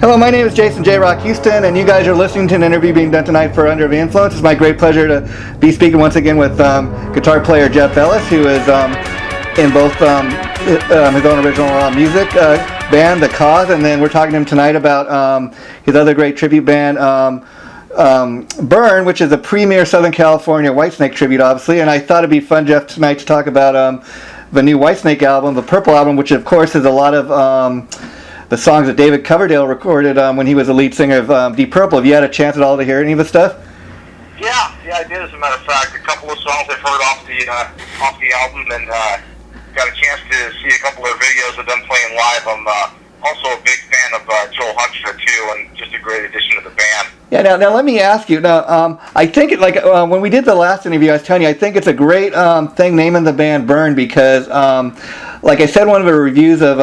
Hello, my name is Jason JROCK Houston, and you guys are listening to an interview being done tonight for Under the Influence. It's my great pleasure to be speaking once again with guitar player Jeff Ellis, who is in both his own original music band, The Cause, and then we're talking to him tonight about his other great tribute band, Burn, which is a premier Southern California Whitesnake tribute, obviously. And I thought it'd be fun, Jeff, tonight to talk about the new Whitesnake album, the Purple album, which of course is a lot of the songs that David Coverdale recorded when he was the lead singer of Deep Purple. Have you had a chance at all to hear any of the stuff? Yeah, I did. As a matter of fact, a couple of songs I've heard off the album, and got a chance to see a couple of videos of them playing live. I'm also a big fan of Joel Hunter too, and just a great addition to the band. Yeah. Now let me ask you. Now, I think when we did the last interview, I was telling you, I think it's a great thing naming the band Burn because, like I said, one of the reviews of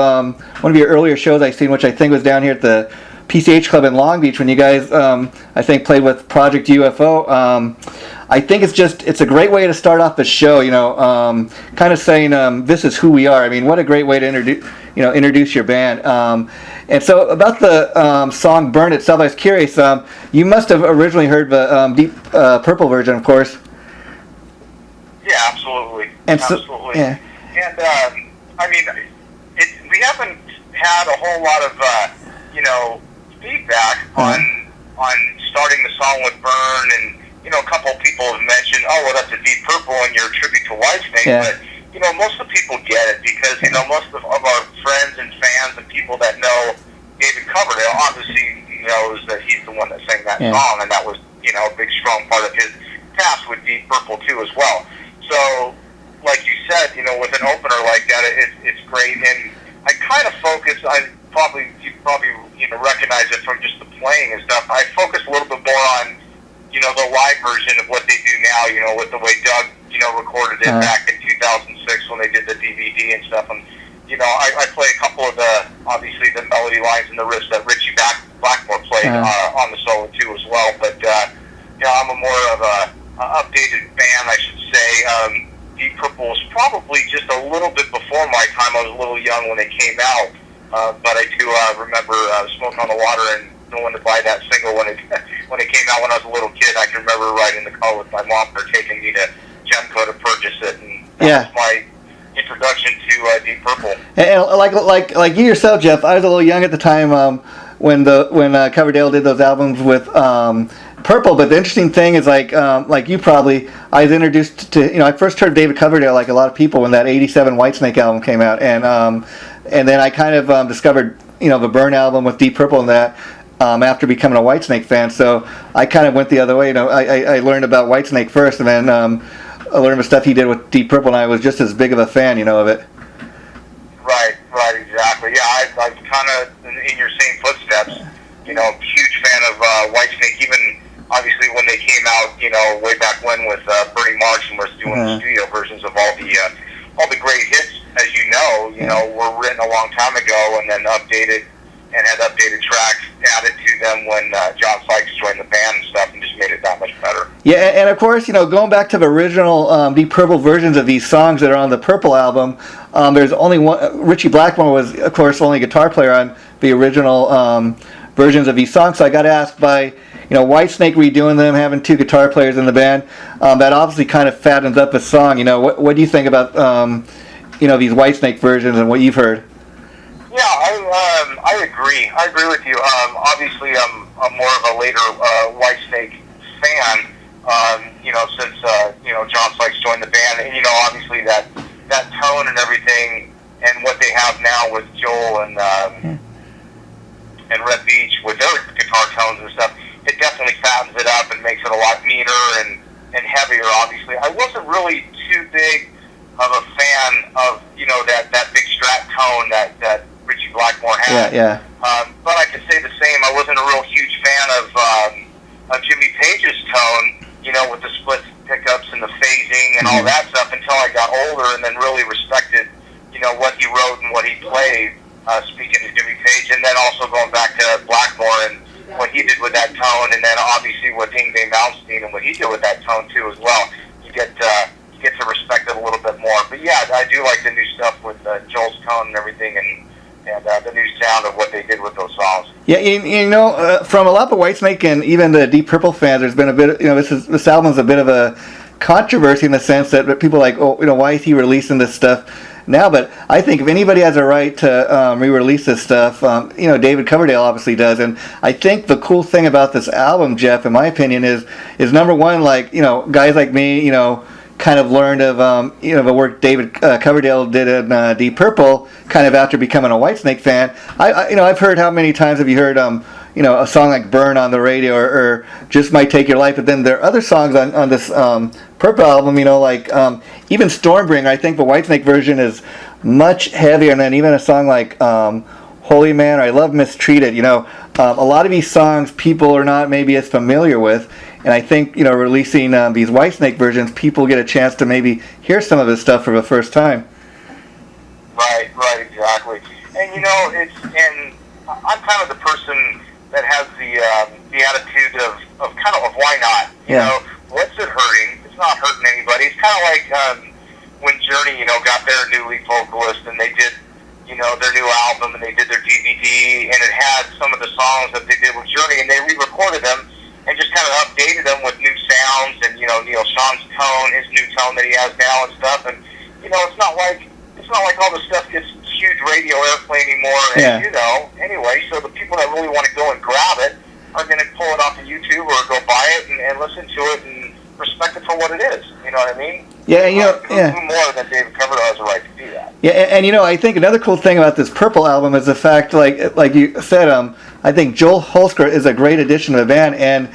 one of your earlier shows I seen, which I think was down here at the PCH Club in Long Beach when you guys, I think, played with Project UFO. I think it's a great way to start off the show. Kind of saying this is who we are. I mean, what a great way to introduce your band. And so about the song "Burn" itself, I was curious. You must have originally heard the Deep Purple version, of course. Yeah, absolutely. And absolutely. Yeah. And I mean, we haven't had a whole lot of feedback on starting the song with Burn, and a couple of people have mentioned, oh well, that's a Deep Purple and your tribute to Whitesnake, yeah. But most of the people get it because most of our friends and fans and people that know David Coverdale obviously knows that he's the one that sang that song, and that was a big strong part of his past with Deep Purple too as well. So, like you said, with an opener like that, it's great, and I kind of focus. You probably recognize it from just the playing and stuff. I focus a little bit more on the live version of what they do now. With the way Doug recorded it back in 2006 when they did the DVD and stuff. And I play a couple of obviously the melody lines and the riffs that Richie Blackmore played on the solo too as well. But I'm a more of a updated band, I should say. Deep Purple was probably just a little bit before my time. I was a little young when they came out, but I do remember Smoke on the Water and going to buy that single when it came out when I was a little kid. I can remember riding the car with my mom, her taking me to Gemco to purchase it, and that was my introduction to Deep Purple. And like you yourself, Jeff, I was a little young at the time when Coverdale did those albums with Purple. But the interesting thing is, like you probably, I was introduced to I first heard David Coverdale like a lot of people when that '87 Whitesnake album came out, and then I kind of discovered the Burn album with Deep Purple and that. After becoming a Whitesnake fan, so I kind of went the other way. I learned about Whitesnake first, and then I learned the stuff he did with Deep Purple, and I was just as big of a fan, of it. Right, exactly. Yeah, I'm kind of in your same footsteps. Huge fan of Whitesnake. Even obviously when they came out, way back when with Bernie Marsh and was doing the studio versions of all the great hits, as were written a long time ago, and then updated. And had updated tracks added to them when John Sykes joined the band and stuff, and just made it that much better. Yeah, and of course, going back to the original Deep Purple versions of these songs that are on the Purple album, there's only one. Richie Blackmore was, of course, only guitar player on the original versions of these songs. So I got asked by Whitesnake redoing them, having two guitar players in the band. That obviously kind of fattens up a song. What do you think about these Whitesnake versions and what you've heard? Yeah, I agree. I agree with you. Obviously, I'm more of a later Whitesnake fan. Since John Sykes joined the band, and obviously that tone and everything, and what they have now with Joel and Red Beach with their guitar tones and stuff, it definitely fattens it up and makes it a lot meaner and heavier. Obviously, I wasn't really too big of a fan of that big Strat tone that Richie Blackmore had. Yeah. But I could say the same. I wasn't a real huge fan of Jimmy Page's tone, with the split pickups and the phasing and all that stuff until I got older, and then really respected, what he wrote and what he played. Speaking to Jimmy Page, and then also going back to Blackmore and what he did with that tone, and then obviously with Yngwie Malmsteen and what he did with that tone too as well. You get to respect it a little bit more. But yeah, I do like the new stuff with Joel's tone and everything, and the new sound of what they did with those songs. Yeah, you know, from a lot of Whitesnake and even the Deep Purple fans, there's been a bit, you know, this album's a bit of a controversy in the sense that people are like, oh, you know, why is he releasing this stuff now? But I think if anybody has a right to re-release this stuff, you know, David Coverdale obviously does. And I think the cool thing about this album, Jeff, in my opinion, is number one, like, you know, guys like me, you know, kind of learned of you know, the work David Coverdale did in Deep Purple, kind of after becoming a Whitesnake fan. I you know, I've heard, how many times have you heard you know, a song like Burn on the radio, or Just Might Take Your Life, but then there are other songs on this Purple album, you know, like even Stormbringer. I think the Whitesnake version is much heavier, and then even a song like Holy Man, or I Love Mistreated, you know, a lot of these songs people are not maybe as familiar with, and I think, you know, releasing these Whitesnake versions, people get a chance to maybe hear some of this stuff for the first time. Right, exactly. And you know, and I'm kind of the person that has the attitude of kind of why not? You know, what's it hurting? It's not hurting anybody. It's kind of like when Journey, you know, got their new lead vocalist and they did, you know, their new album and they did their DVD and it had some of the songs that they did with Journey and they re-recorded them and just kind of updated them with new sounds and, you know, Neil Sean's tone, his new tone that he has now and stuff. And, you know, it's not like all the stuff gets huge radio airplay anymore. And, you know, anyway, so the people that really want to go and grab it are going to pull it off of YouTube or go buy it and listen to it and respect it for what it is. You know what I mean? Yeah, you know, who more than David Coverdale has a right to do that? Yeah, and you know, I think another cool thing about this Purple album is the fact, like you said, I think Joel Holsker is a great addition to the band, and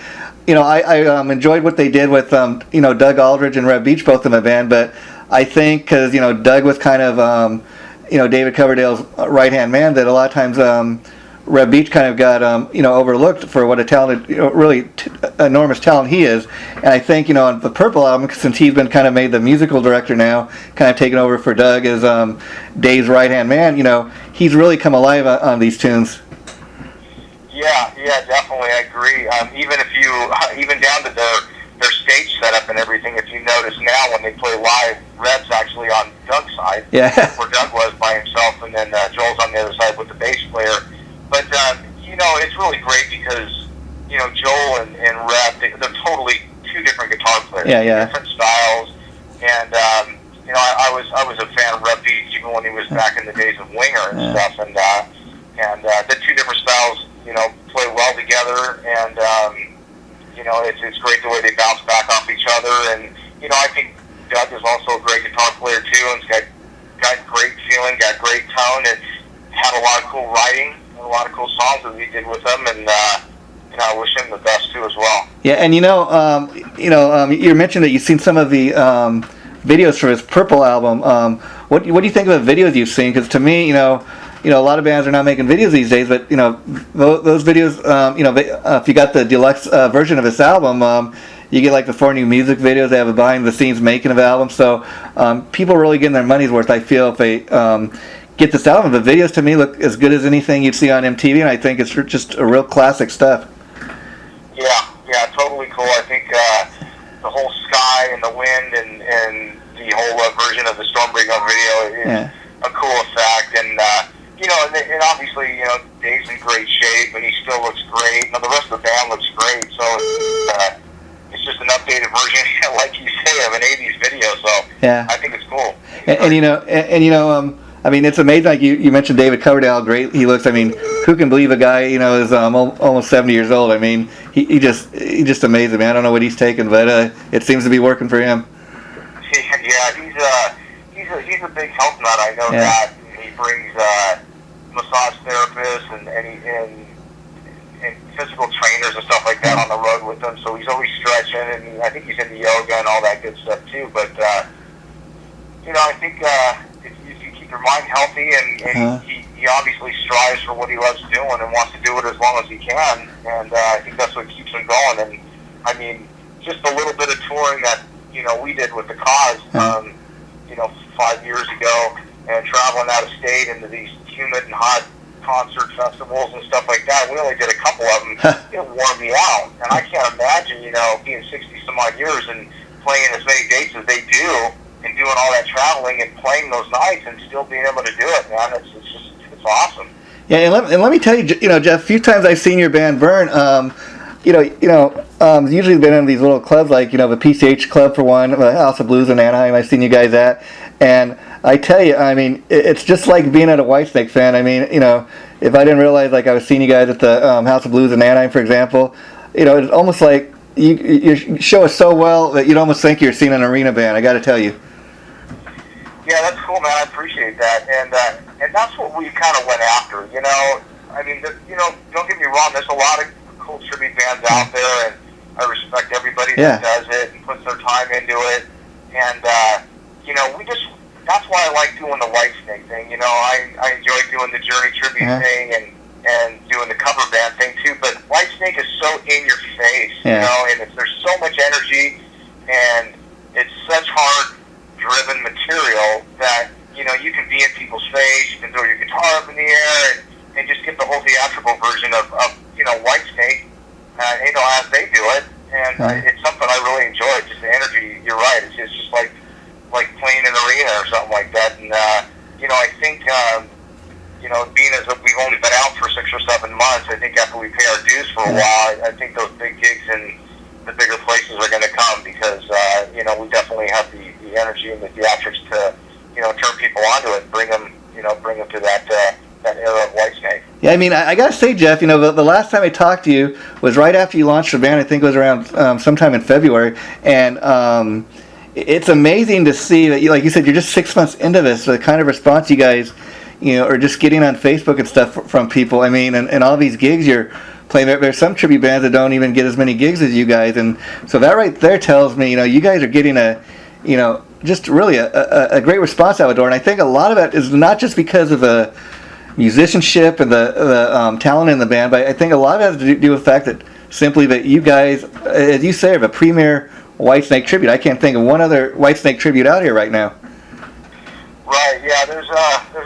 you know, I enjoyed what they did with you know, Doug Aldridge and Reb Beach both in the band, but I think because, you know, Doug was kind of you know, David Coverdale's right-hand man, that a lot of times Reb Beach kind of got you know, overlooked for what a talented, you know, really enormous talent he is. And I think, you know, on the Purple album, since he's been kind of made the musical director now, kind of taken over for Doug as Dave's right-hand man, you know, he's really come alive on these tunes. Yeah, definitely, I agree. Even down to their stage setup and everything, if you notice now when they play live, Red's actually on Doug's side, where Doug was by himself, and then Joel's on the other side with the bass player. But, you know, it's really great because, you know, Joel and Reb, they're totally two different guitar players, different styles, and, you know, I was a fan of Reb Beach even when he was back in the days of Winger and stuff, and the two different styles, you know, play well together, and, you know, it's great the way they bounce back off each other, and, you know, I think Doug is also a great guitar player, too, and he's got great feeling, got great tone, and had a lot of cool writing, and a lot of cool songs that we did with them, and, you know, I wish him the best, too, as well. Yeah, and, you you mentioned that you've seen some of the videos for his Purple album. What do you think of the videos you've seen? Because to me, you know, a lot of bands are not making videos these days, but, you know, those videos, you know, if you got the deluxe version of this album, you get like the 4 new music videos. They have a behind-the-scenes making of the album. So people are really getting their money's worth, I feel, if they get this album. The videos, to me, look as good as anything you'd see on MTV, and I think it's just a real classic stuff. Yeah, totally cool. I think the whole sky and the wind and the whole version of the Stormbringer video is a cool effect, and you know, and obviously, you know, Dave's in great shape, and he still looks great. Now, the rest of the band looks great, so it's just an updated version, like you say, of an 80s video, so I think it's cool. And you know, I mean, it's amazing, like you mentioned David Coverdale, great he looks. I mean, who can believe a guy, you know, is almost 70 years old? I mean, he just amazing, man. I don't know what he's taking, but it seems to be working for him. Yeah, he's a big health nut, I know that. He brings massage therapists and physical trainers and stuff like that on the road with him, so he's always stretching, and I think he's into yoga and all that good stuff too. But you know, I think if you keep your mind healthy, and he obviously strives for what he loves doing and wants to do it as long as he can, and I think that's what keeps him going. And I mean, just a little bit of touring that, you know, we did with the Cause, you know, 5 years ago, and traveling out of state into these humid and hot concert festivals and stuff like that. We only did a couple of them. It wore me out, and I can't imagine, you know, being 60 some odd years and playing as many dates as they do, and doing all that traveling and playing those nights and still being able to do it, man. It's It's awesome. Yeah, and let me tell you, Jeff, a few times I've seen your band burn. Usually been in these little clubs like, the PCH Club for one, House of Blues in Anaheim. I've seen you guys at, and I tell you, I mean, it's just like being at a Whitesnake fan. I mean, if I didn't realize, like, I was seeing you guys at the House of Blues in Anaheim, for example, it's almost like you show us so well that you'd almost think you're seeing an arena band. I got to tell you. Yeah, that's cool, man. I appreciate that, and that's what we kind of went after. I mean, don't get me wrong. There's a lot of cool tribute bands out there, and I respect everybody that does it and puts their time into it. And that's why I like doing the Whitesnake thing. I enjoy doing the Journey tribute thing and doing the cover band thing too. But Whitesnake is so in your face, and there's so much energy, and it's such hard driven material that you can be in people's face, you can throw your guitar up in the air and just get the whole theatrical version of Whitesnake, as they do it, and it's something I really enjoy. Just the energy. You're right. It's just like playing an arena or something like that. And I think being as we've only been out for 6 or 7 months, I think after we pay our dues for a while, I think those big gigs in the bigger places are going to come because we definitely have the energy and the theatrics to turn people onto it, bring them to that era of Whitesnake. Yeah, I mean, I gotta say, Jeff, the last time I talked to you was right after you launched the band. I think it was around sometime in February, and it's amazing to see that, like you said, you're just 6 months into this. The kind of response you guys, are just getting on Facebook and stuff from people. I mean, and all these gigs you're playing. There's some tribute bands that don't even get as many gigs as you guys, and so that right there tells me, you guys are getting just really a great response out the door. And I think a lot of it is not just because of the musicianship and the talent in the band, but I think a lot of it has to do with the fact that simply that you guys, as you say, have a premier Whitesnake tribute. I can't think of one other Whitesnake tribute out here right now. Right, yeah, there's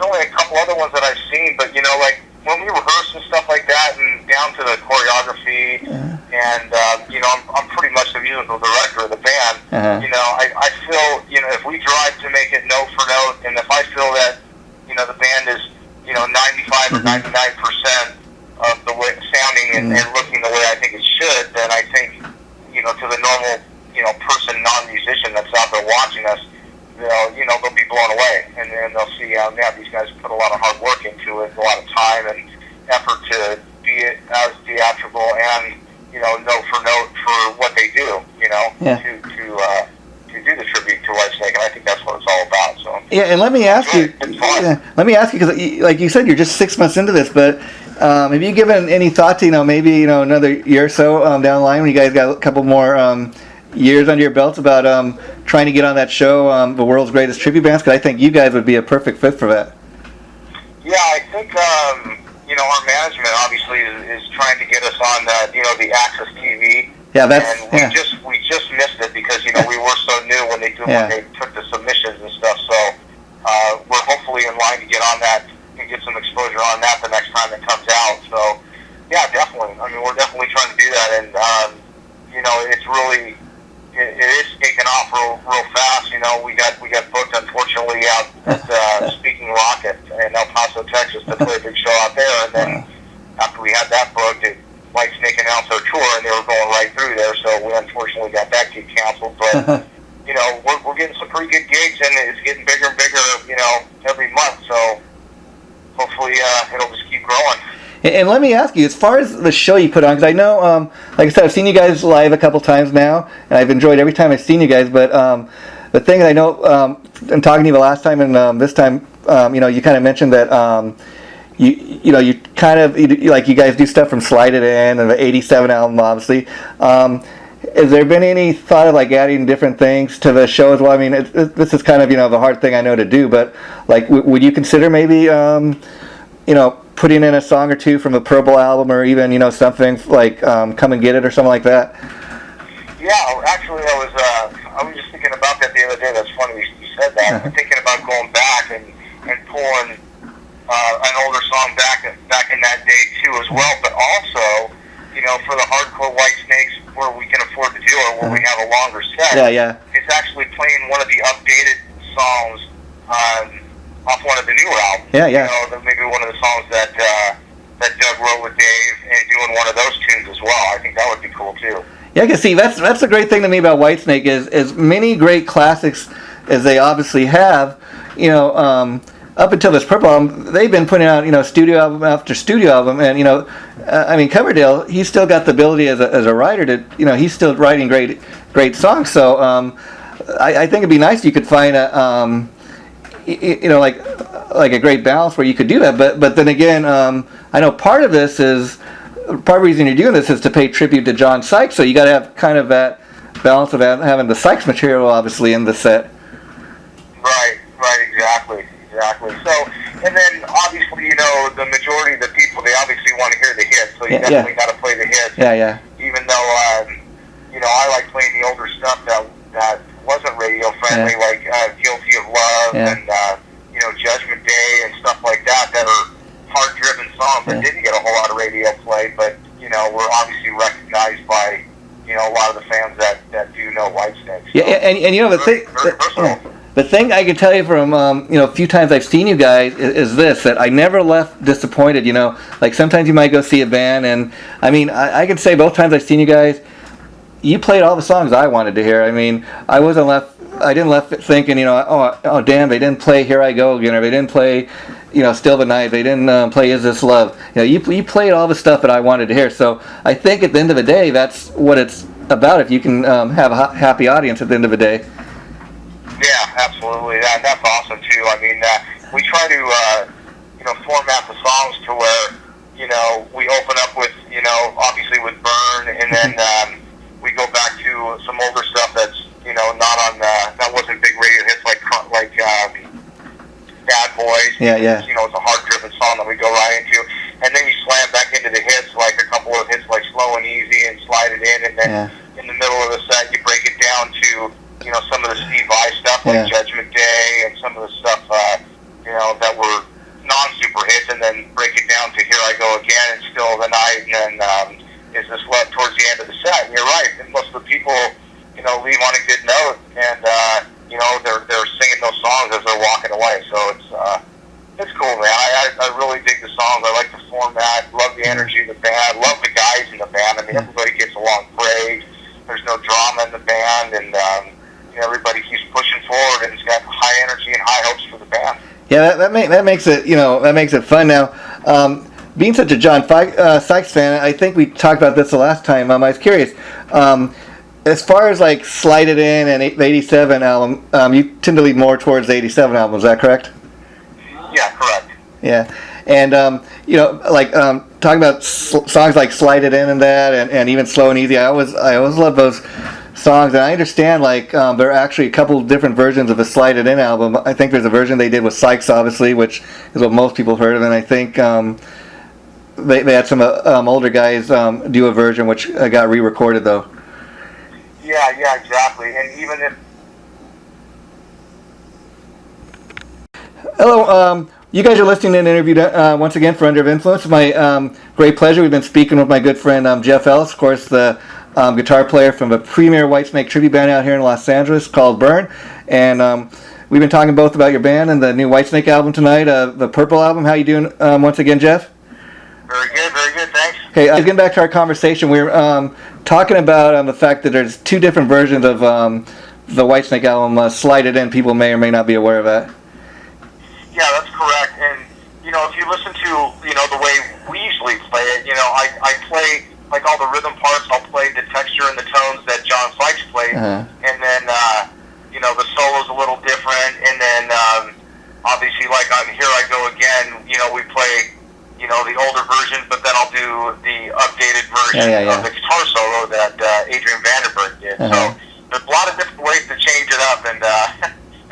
only a couple other ones that I've seen, but like when we rehearse and stuff like that, and down to the choreography, and I'm pretty much the musical director of the band. I feel if we drive to make it note for note, and if I feel that the band is 95 or 99% of the way sounding and looking the way I think it should, then I think to the normal person, non-musician that's out there watching us, they'll be blown away, and then they'll see these guys put a lot of hard work into it, a lot of time and effort to be as theatrical and note for note for what they do, to do the tribute to Whitesnake, and I think that's what it's all about. So and let me ask you, because like you said, you're just 6 months into this, but have you given any thought to maybe another year or so down the line when you guys got a couple more years under your belts about trying to get on that show, the world's greatest tribute bands? Because I think you guys would be a perfect fit for that. Yeah, I think our management obviously is trying to get us on the Access TV. Yeah, and we just missed it because we were so new when they took the submissions and stuff. So we're hopefully in line to get on that and get some exposure on that the next time it comes out. So yeah, definitely. I mean, we're definitely trying to do that, and it's really it is taking off real fast. We got booked unfortunately out at Speaking Rock in El Paso, Texas, to play a big show out there, and then after we had that booked, Whitesnake announced their tour, and they were going right through there, so we unfortunately got that gig canceled. But we're getting some pretty good gigs, and it's getting bigger and bigger, every month. So hopefully it'll just keep growing. And let me ask you, as far as the show you put on, because I know, like I said, I've seen you guys live a couple times now, and I've enjoyed every time I've seen you guys. But the thing I know, in talking to you the last time and this time, you kind of mentioned that you kind of like you guys do stuff from Slide It In and the '87 album, obviously. Has there been any thought of like adding different things to the show as well? I mean, this is kind of the hard thing I know to do, but like, would you consider maybe putting in a song or two from the Purple album, or even something like Come and Get It or something like that? Yeah, actually, I was just thinking about that the other day. That's funny you said that. I'm thinking about going back and pulling an older song back in that day too as well. But also, for the hardcore Whitesnakes, where we can afford to do it, where we have a longer set, it's actually playing one of the updated songs off one of the newer albums. Yeah, yeah. You know, maybe one of the songs that Doug wrote with Dave, and doing one of those tunes as well. I think that would be cool too. Yeah, I can see that's a great thing to me about Whitesnake is as many great classics as they obviously have. You know, up until this Purple album, they've been putting out, you know, studio album after studio album, and, you know, I mean, Coverdale, he's still got the ability as a writer to, you know, he's still writing great songs. So I think it'd be nice if you could find a, you know, like a great balance where you could do that. But then again, I know part of the reason you're doing this is to pay tribute to John Sykes. So you got to have kind of that balance of having the Sykes material obviously in the set. Right, exactly. So, and then obviously, you know, the majority of the people, they obviously want to hear the hits, so you definitely got to play the hits. Yeah. Even though, you know, I like playing the older stuff that wasn't radio friendly, like Guilty of Love and, you know, Judgment Day and stuff like that are hard-driven songs that didn't get a whole lot of radio play, but, you know, were obviously recognized by, you know, a lot of the fans that do know Whitesnake. So, and you know, the thing I can tell you from, you know, a few times I've seen you guys is this, that I never left disappointed, you know. Like, sometimes you might go see a band, and, I mean, I can say both times I've seen you guys, you played all the songs I wanted to hear. I mean, I didn't left thinking, you know, oh damn, they didn't play Here I Go Again, or they didn't play, you know, Still the Night, they didn't play Is This Love. You know, you played all the stuff that I wanted to hear. So I think at the end of the day, that's what it's about, if you can have a happy audience at the end of the day. Yeah, absolutely. That's awesome too. I mean, we try to, you know, format the songs to where, you know, we open up with, you know, obviously with Burn, and then we go back to some older stuff that's, you know, not on that wasn't big radio hits like Bad Boys. Yeah. You know, it's a hard-driven song that we go right into, and then you slam back into the hits, like a couple of hits like Slow and Easy, and slide it in, and then in the middle of the set you break it down to, you know, some of the Steve Vai stuff like Judgment Day, and some of the stuff, you know, that were non-super hits, and then break it down to Here I Go Again, and Still the Night, and then Is This Love towards the end of the set. And you're right, and most of the people, you know, leave on a good note, and you know, they're singing those songs as they're walking away. So it's cool, man. I really dig the songs. I like the format. Love the energy of the band. Love the guys in the band. I mean, everybody gets along great. There's no drama in the band, and you know, everybody keeps pushing forward, and it's got high energy and high hopes for the band. Yeah, that makes it, you know, that makes it fun. Now, being such a John Sykes fan, I think we talked about this the last time. I was curious. As far as like Slide It In and the 87 album, you tend to lean more towards the 87 album, is that correct? Yeah, correct. Yeah. And, you know, like talking about songs like Slide It In and that, and even Slow and Easy, I always love those songs. And I understand, like, there are actually a couple different versions of the Slide It In album. I think there's a version they did with Sykes, obviously, which is what most people have heard of. And I think they had some older guys do a version which got re-recorded, though. Yeah, exactly. And even if... Hello, you guys are listening to an interview once again for Under of Influence. It's my great pleasure. We've been speaking with my good friend Jeff Ellis, of course, the guitar player from a premier Whitesnake tribute band out here in Los Angeles called Burn. And we've been talking both about your band and the new Whitesnake album tonight, the Purple album. How you doing once again, Jeff? Very good, thanks. Okay, getting back to our conversation, we were talking about the fact that there's two different versions of the Whitesnake album, Slide It In. People may or may not be aware of that. Yeah, that's correct. And, you know, if you listen to, you know, the way we usually play it, you know, I play, like, all the rhythm parts. I'll play the texture and the tones that John Sykes played. And then, you know, the solo's a little different. And then, obviously, like on Here I Go Again, you know, we play, you know, the older version, but then I'll do the updated version of the guitar solo that Adrian Vandenberg did. So there's a lot of different ways to change it up, and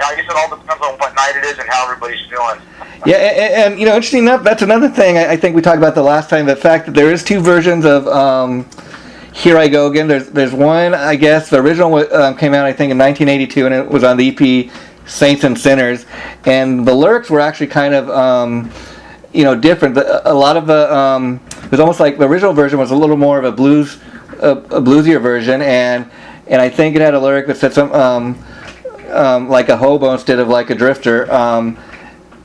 I guess it all depends on what night it is and how everybody's feeling. Yeah, and you know, interesting enough, that's another thing I think we talked about the last time, the fact that there is two versions of Here I Go Again. There's one, I guess, the original came out, I think, in 1982, and it was on the EP Saints and Sinners, and the lyrics were actually kind of... you know, different. A lot of the it was almost like the original version was a little more of a bluesier version, and I think it had a lyric that said some like a hobo instead of like a drifter.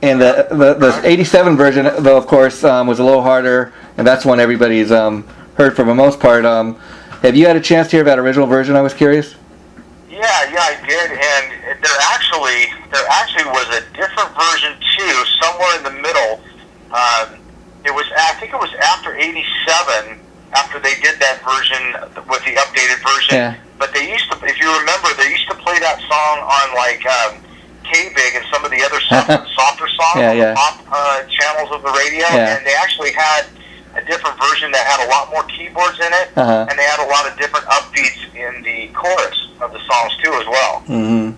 And the 87 version, though, of course, was a little harder, and that's one everybody's heard for the most part. Have you had a chance to hear that original version? I was curious. Yeah, I did, and there actually was a different version too, somewhere in the middle. I think it was after '87, after they did that version with the updated version. Yeah. But they used to, if you remember, they used to play that song on like K-Big and some of the other softer songs on the pop channels of the radio, and they actually had a different version that had a lot more keyboards in it, and they had a lot of different upbeats in the chorus of the songs too as well. Mm-hmm.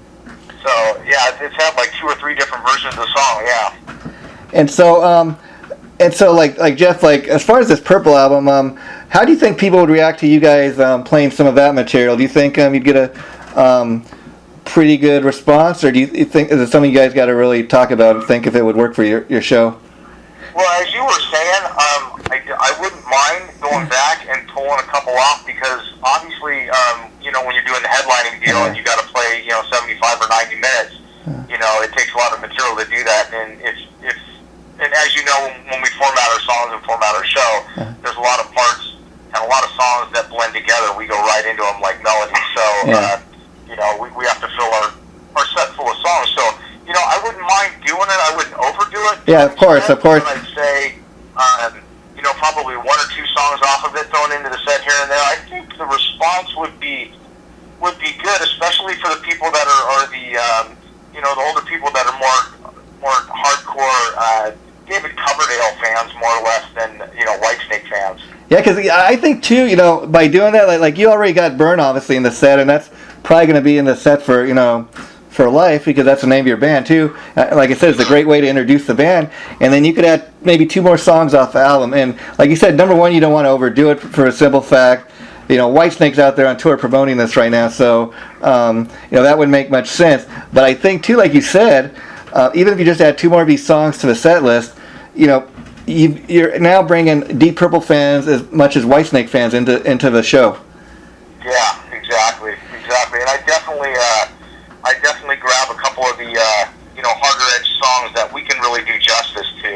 So yeah, it's had like 2 or 3 different versions of the song. Yeah. And so, like Jeff, like as far as this Purple album, how do you think people would react to you guys playing some of that material? Do you think you'd get a pretty good response, or do you think is it something you guys got to really talk about and think if it would work for your show? Well, as you were saying, I wouldn't mind going back and pulling a couple off because obviously, when you're doing the headlining deal and you got to play, 75 or 90 minutes, it takes a lot of material to do that. And and as you know, when we format our songs and format our show, there's a lot of parts and a lot of songs that blend together. We go right into them like melodies. So, we have to fill our set full of songs. So, I wouldn't mind doing it. I wouldn't overdo it. Yeah, of course. I'd say, probably 1 or 2 songs off of it thrown into the set here and there. I think the response would be good, especially for the people that are the older people that are more hardcore David Coverdale fans, more or less, than Whitesnake fans. Yeah, because I think too, by doing that, like you already got Burn obviously in the set, and that's probably going to be in the set for life, because that's the name of your band too. Like I said, it's a great way to introduce the band, and then you could add maybe 2 more songs off the album. And like you said, number one, you don't want to overdo it for a simple fact. Whitesnake's out there on tour promoting this right now, so that wouldn't make much sense. But I think too, like you said, even if you just add 2 more of these songs to the set list, you're now bringing Deep Purple fans as much as Whitesnake fans into the show. Yeah, exactly, and I definitely grab a couple of the harder edge songs that we can really do justice to,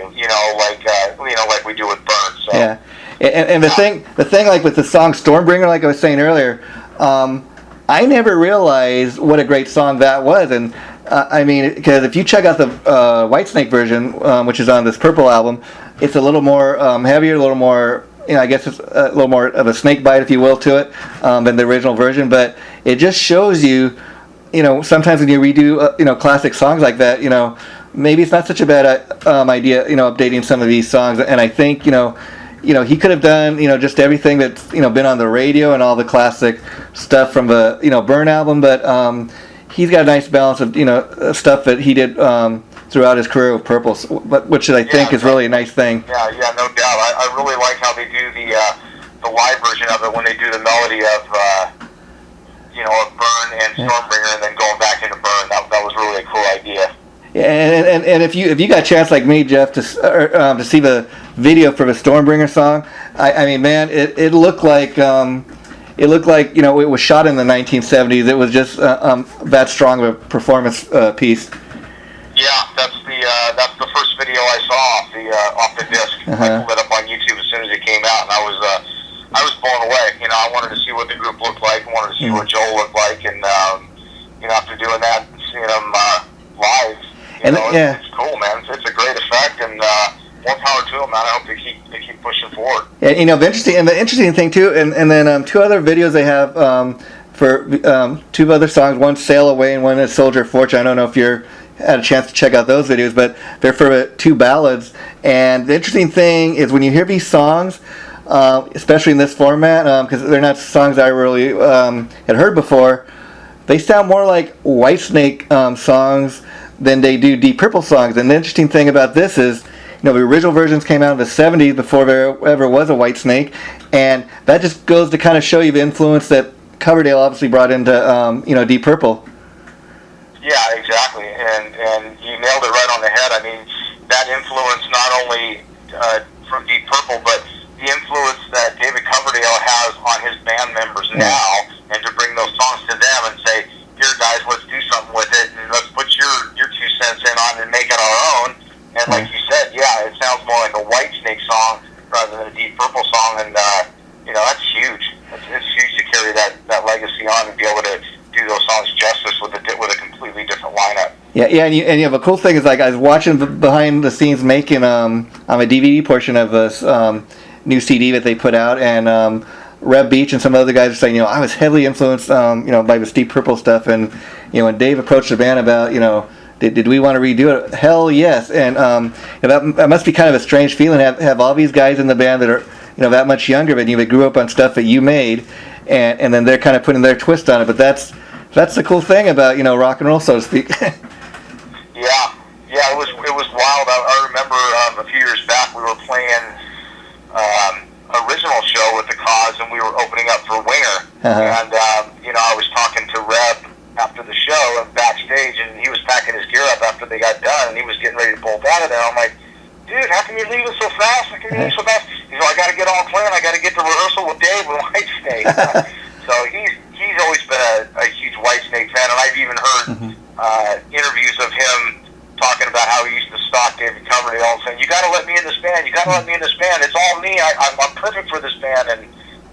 like we do with Burn. So. Yeah, and the thing like with the song Stormbringer, like I was saying earlier, I never realized what a great song that was, and because if you check out the Whitesnake version, which is on this Purple album, it's a little more heavier, a little more. I guess it's a little more of a snake bite, if you will, to it than the original version. But it just shows you, sometimes when you redo, classic songs like that, maybe it's not such a bad idea, updating some of these songs. And I think, he could have done, just everything that's, been on the radio and all the classic stuff from the, Burn album. But he's got a nice balance of, stuff that he did throughout his career with Purple, which I think is really a nice thing. Yeah, no doubt. I really like how they do the live version of it when they do the melody of of Burn and Stormbringer, and then going back into Burn. That was really a cool idea. Yeah, and if you got a chance like me, Jeff, to see the video for the Stormbringer song, I mean, man, it looked like it was shot in the 1970s. It was just that strong of a performance piece. Yeah, that's the first video I saw off the disc. I pulled it up on YouTube as soon as it came out, and I was blown away. I wanted to see what the group looked like, I wanted to see what Joel looked like, and after doing that, seeing them live, it's cool, man. It's a great effect, and more power to them, man. I hope they keep pushing forward. Yeah, the interesting thing too, and then 2 other videos they have for 2 other songs. One Sail Away and one is Soldier of Fortune. I don't know if you're had a chance to check out those videos, but they're for 2 ballads. And the interesting thing is when you hear these songs, especially in this format, because they're not songs I really had heard before, they sound more like Whitesnake songs than they do Deep Purple songs. And the interesting thing about this is, the original versions came out in the 70s before there ever was a Whitesnake, and that just goes to kind of show you the influence that Coverdale obviously brought into Deep Purple. Yeah, exactly, and you nailed it right on the head. I mean, that influence not only from Deep Purple, but the influence that David Coverdale has on his band members now, and to bring those songs to them and say, here guys, let's do something with it, and let's put your 2 cents in on it and make it our own. Yeah, and you have a cool thing is like I was watching behind the scenes making on a DVD portion of this new CD that they put out, and Reb Beach and some other guys are saying, I was heavily influenced, by the Deep Purple stuff, and when Dave approached the band about, did we want to redo it? Hell yes, and that must be kind of a strange feeling. Have all these guys in the band that are that much younger than you, that grew up on stuff that you made, and then they're kind of putting their twist on it. But that's the cool thing about rock and roll, so to speak. Yeah, it was wild. I remember a few years back we were playing original show with the Cause, and we were opening up for Winger. And I was talking to Reb after the show and backstage, and he was packing his gear up after they got done, and he was getting ready to bolt out of there. I'm like, dude, how can you leave it so fast? How can you leave so fast? He's like, I got to get on plan. I got to get to rehearsal with Dave with Whitesnake. So he's always been a huge Whitesnake fan, and I've even heard interviews of him talking about how he used to stalk David Coverdale and saying, you got to let me in this band. You got to let me in this band. It's all me. I'm perfect for this band. And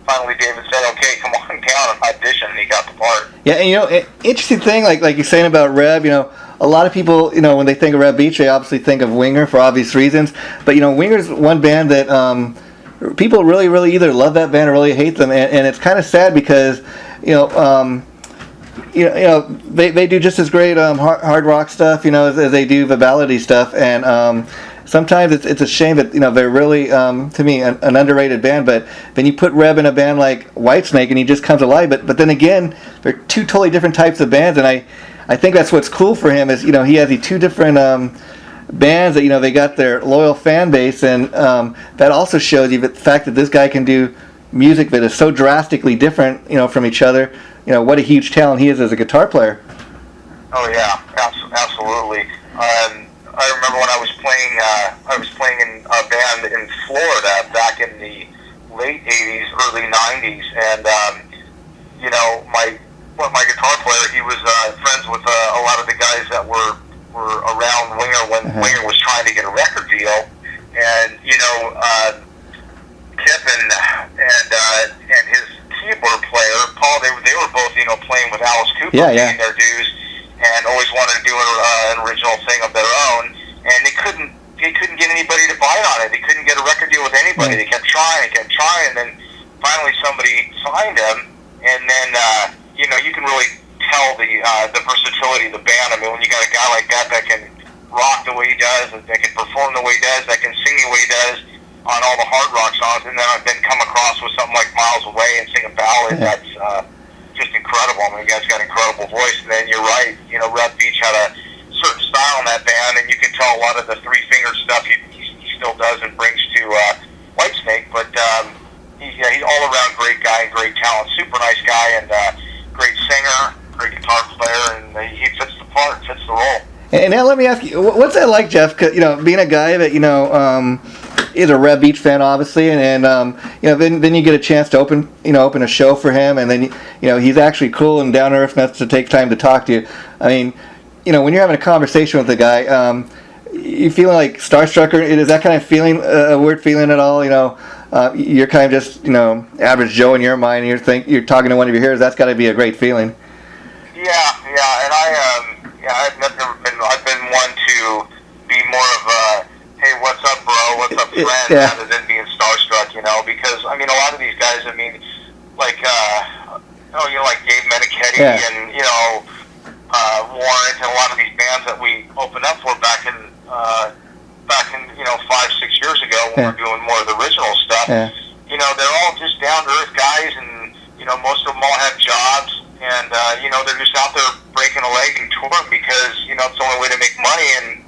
finally David said, okay, come on down and audition, and he got the part. Yeah, and interesting thing, like you're saying about Reb, a lot of people, when they think of Reb Beach, they obviously think of Winger for obvious reasons. But, Winger's one band that people really, really either love that band or really hate them. And it's kind of sad because, they do just as great hard rock stuff, as they do the ballady stuff, and sometimes it's a shame that they're really to me an underrated band. But then you put Reb in a band like Whitesnake, and he just comes alive. But then again, they're two totally different types of bands, and I think that's what's cool for him is he has these two different bands that they got their loyal fan base, and that also shows you the fact that this guy can do music that is so drastically different from each other. What a huge talent he is as a guitar player. Oh yeah, absolutely. I remember when I was playing in a band in Florida back in the late '80s, early '90s, and my guitar player, he was friends with a lot of the guys that were around Winger when Winger was trying to get a record deal, and Kip and his keyboard player Paul, they were both playing with Alice Cooper, paying their dues, and always wanted to do an original thing of their own, and they couldn't get anybody to bite on it. They couldn't get a record deal with anybody. They kept trying, and then finally somebody signed him, and then you can really tell the versatility of the band. I mean, when you got a guy like that can rock the way he does, that can perform the way he does, that can sing the way he does on all the hard rock songs, and then come across with something like Miles Away and sing a ballad, that's just incredible. I mean, the guy's got an incredible voice. And then you're right, Reb Beach had a certain style in that band, and you can tell a lot of the three-fingered stuff he still does and brings to Whitesnake, but he's all-around great guy and great talent, super nice guy, and great singer, great guitar player, and he fits the part, fits the role. And now let me ask you, what's that like, Jeff? 'Cause, being a guy that is a Reb Beach fan, obviously, and then you get a chance to open a show for him, and then he's actually cool and down to earth enough to take time to talk to you. I mean, when you're having a conversation with the guy, you feeling like starstruck, or is that kind of feeling a weird feeling at all? You're kind of just average Joe in your mind, and you're talking to one of your heroes. That's got to be a great feeling. Yeah, and I've been one to be more of a, hey, what's up, bro? What's up, friend? Rather than being starstruck, because I mean, a lot of these guys, I mean, like like Dave Meniketti and Warrant, and a lot of these bands that we opened up for back in 5-6 years ago when we were doing more of the original stuff. They're all just down to earth guys, and most of them all have jobs, and they're just out there breaking a leg and touring because it's the only way to make money, and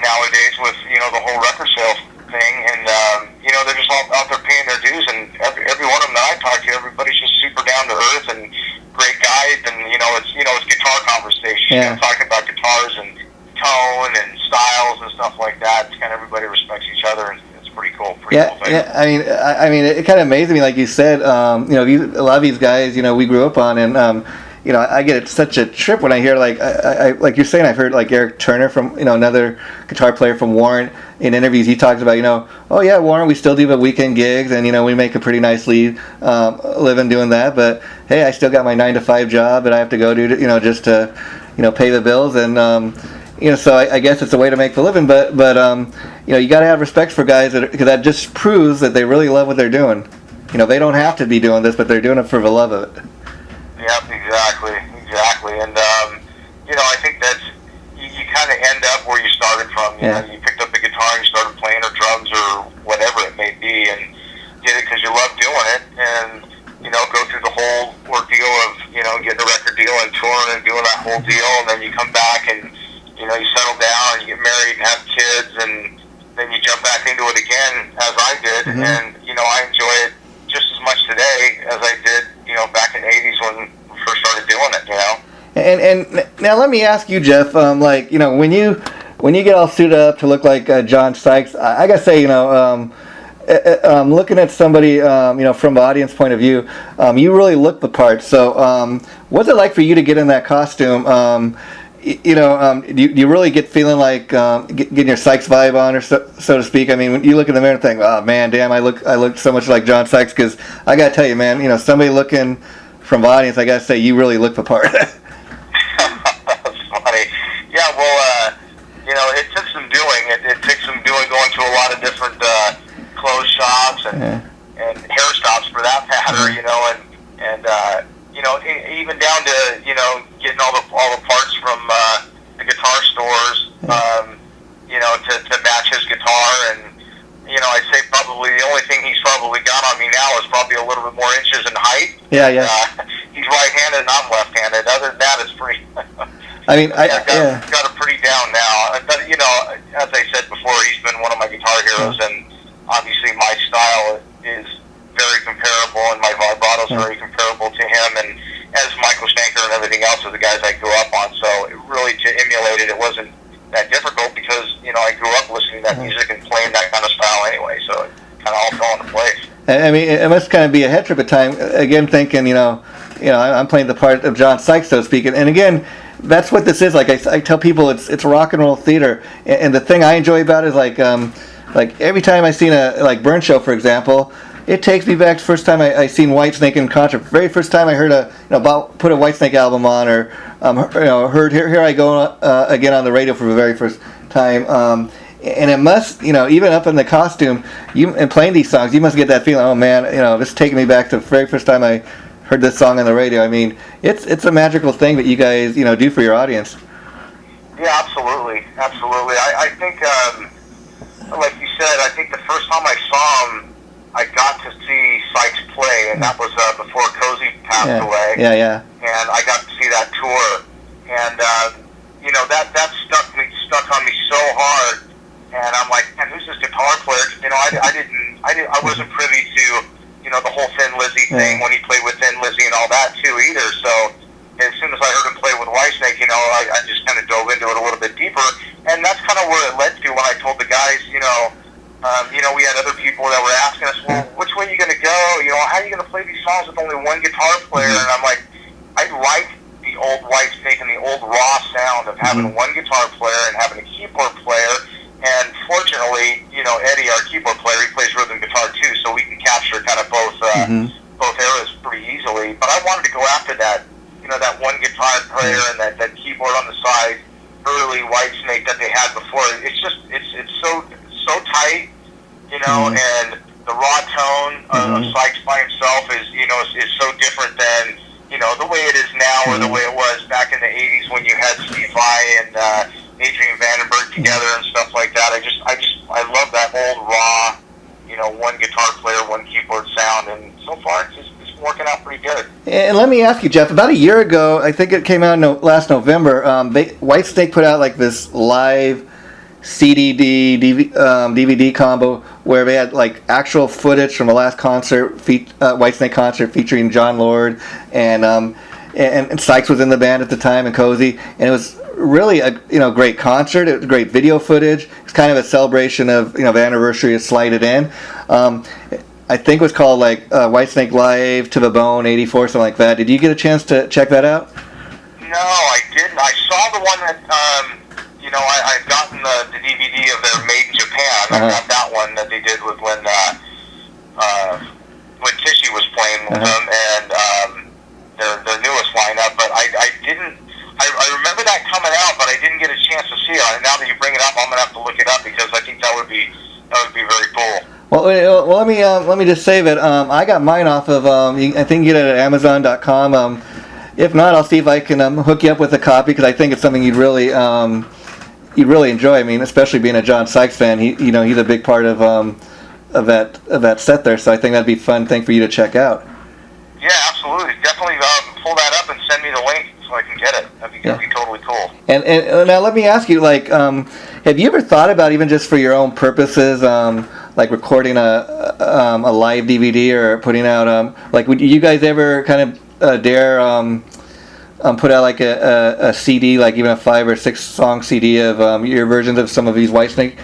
nowadays with the whole record sale thing, and they're just all out there paying their dues, and every one of them that I talk to, everybody's just super down to earth and great guys, and it's guitar conversation, talking about guitars and tone and styles and stuff like that. It's kind of everybody respects each other, and it's pretty cool. Cool thing. I mean, it kind of amazes me, like you said. A lot of these guys, we grew up on, and I get such a trip when I hear like you're saying. I've heard like Eric Turner from another guitar player from Warrant in interviews. He talks about oh yeah, Warrant, we still do the weekend gigs, and we make a pretty nice living doing that. But hey, I still got my 9-to-5 job that I have to go to just to pay the bills, and so I guess it's a way to make the living. But you got to have respect for guys because that just proves that they really love what they're doing. They don't have to be doing this, but they're doing it for the love of it. Yep, exactly, and I think that's you kind of end up where you started from. You picked up the guitar and you started playing, or drums, or whatever it may be, and did it because you love doing it, and go through the whole ordeal of getting a record deal and touring and doing that whole deal, and then you come back and you settle down and you get married and have kids, and then you jump back into it again, as I did, and I enjoy it just as much today as I did back in the 80s when we first started doing it. And now let me ask you, Jeff. When you get all suited up to look like John Sykes, I gotta say, looking at somebody, from the audience point of view, you really look the part. So, what's it like for you to get in that costume? Do you really get feeling like getting your Sykes vibe on, or so to speak? I mean, when you look in the mirror and think, "Oh man, damn, I look so much like John Sykes." Because I gotta tell you, man, somebody looking from the audience, I gotta say, you really look the part. That's funny. Yeah, well, it took some doing. It took some doing, going to a lot of different clothes shops and hair stops for that matter, and even down to getting all the parts from the guitar stores, to match his guitar, and I'd say probably the only thing he's probably got on me now is probably a little bit more inches in height. Yeah. He's right-handed and I'm left-handed. Other than that, it's pretty. I mean, got it pretty down now. But as I said before, he's been one of my guitar heroes, and obviously my style is very comparable, and my vibrato is very comparable to him, and as Michael Schenker and everything else of the guys I grew up on. So really, to emulate it wasn't that difficult because I grew up listening to that music and playing that kind of style anyway. So it kind of all fell into place. I mean, it must kind of be a head trip at time. Again, thinking, I'm playing the part of John Sykes, so to speak, and again, that's what this is. Like I tell people, it's rock and roll theater, and the thing I enjoy about it is like every time I seen a Burn show, for example, it takes me back to the first time I seen Whitesnake in concert. Very first time I heard put a Whitesnake album on, or heard Here I Go again on the radio for the very first time. And it must, even up in the costume, and playing these songs, you must get that feeling. Oh man, this is taking me back to the very first time I heard this song on the radio. I mean, it's a magical thing that you guys do for your audience. Yeah, absolutely. I think, like you said, I think the first time I saw him, I got to see Sykes play, and that was before Cozy passed away. Yeah. And I got to see that tour, and that stuck on me so hard. And I'm like, man, who's this guitar player? I wasn't privy to the whole Thin Lizzy thing when he played with Thin Lizzy and all that too either. So as soon as I heard him play with Whitesnake, I just kind of dove into it a little bit deeper, and that's kind of where it led to when I told the guys, we had other people that were asking us, well, which way are you going to go? How are you going to play these songs with only one guitar player? And I'm like, I like the old Whitesnake and the old raw sound of having one guitar player and having a keyboard player. And fortunately, Eddie, our keyboard player, he plays rhythm guitar too, so we can capture kind of both eras pretty easily. But I wanted to go after that, that one guitar player and that keyboard on the side, early Whitesnake that they had before. It's just it's so tight, and the raw tone of Sykes by himself is so different than the way it is now or the way it was back in the 80s when you had Steve Vai and Adrian Vandenberg together and stuff like that. I love that old raw, one guitar player, one keyboard sound, and so far it's working out pretty good. And let me ask you, Jeff, about a year ago, I think it came out last November, Whitesnake put out like this live DVD combo where they had like actual footage from the last Whitesnake concert featuring John Lord, and Sykes was in the band at the time, and Cozy, and it was really a great concert. It was great video footage. It's kind of a celebration of the anniversary of Slide It In. I think it was called like Whitesnake Live to the Bone '84, something like that. Did you get a chance to check that out? No, I didn't. I saw the one that I've gotten the DVD of their Made in Japan. I got that one that they did with when Tishy was playing with them, and their newest lineup. But I didn't. I remember that coming out, but I didn't get a chance to see it. And now that you bring it up, I'm gonna have to look it up because I think that would be very cool. Well, let me just say that I got mine off of I think you get it at Amazon.com. If not, I'll see if I can hook you up with a copy because I think it's something you'd really enjoy. I mean, especially being a John Sykes fan, he's a big part of that set there. So I think that'd be a fun thing for you to check out. Yeah, absolutely. Definitely pull that up and send me the link so I can get it. That'd be totally cool. And now let me ask you, like, have you ever thought about even just for your own purposes, like recording a live DVD or putting out like would you guys ever kind of dare put out like a CD, like even a 5 or 6 song CD of your versions of some of these Whitesnake